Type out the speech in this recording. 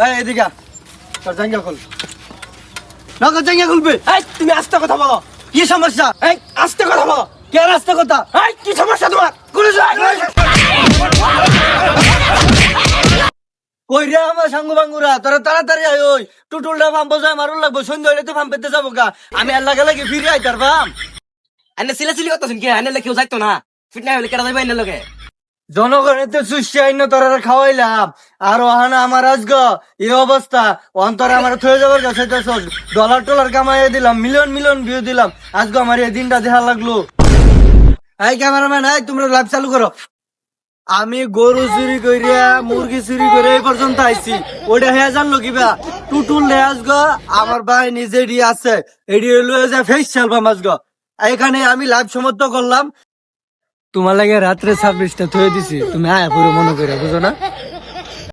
এই এদিকে তোর জাঙ্গা খুল না তোর জাঙ্গা খুলবে। এই তুমি আস্তে কথা বলো। কি সমস্যা? এই আস্তে কথা বলো। কে রাস্তা কথা? এই কি সমস্যা তোমার? কোনে যাই কই রে আমার সাঙ্গু বাঙ্গুরা, তোরা তাড়াতাড়ি আয়। ওই টুটুলটা পাম্প যায় মারুল লাগবো, সন্ধ্যা হইলে তো পাম্প পেতে যাবো গা। আমি আর লাগে লাগে ফিরে আইতার বাম। আনে সিলাসিলি করতেছেন কি? আনে কেউ যাইতো না, ফিট না হলে কেটে যাবে আইনের লগে। জনগণের তো সুশি আইন তোরা খাওয়াইলাম, আর ওহানা আমার আজগ এই অবস্থা। অন্তরে আমার থয়ে যাবার কাছে ডলার টলার কামাইয়ে দিলাম, মিলিয়ন মিলিয়ন ভিউ দিলাম, আজকে আমার এই দিনটা দেখা লাগলো। এই ক্যামেরাম্যান, এই তোমরা লাইভ চালু করো। আমি গরু চুরি করিয়া মুরগি চুরি করে এই পর্যন্ত আইছি, ওটা হ্যাঁ জানলো কিবা টুটুল আজগ আমার ভাই নিজে আছে, এডি হইলো যে ফেস চালবাম আজগ। এখানে আমি লাইভ সমর্থ করলাম, তোমার লাগে রাত্রে 26টা থয়ে দিছি, তুমি আয়া পুরো মনে করে বুঝো না।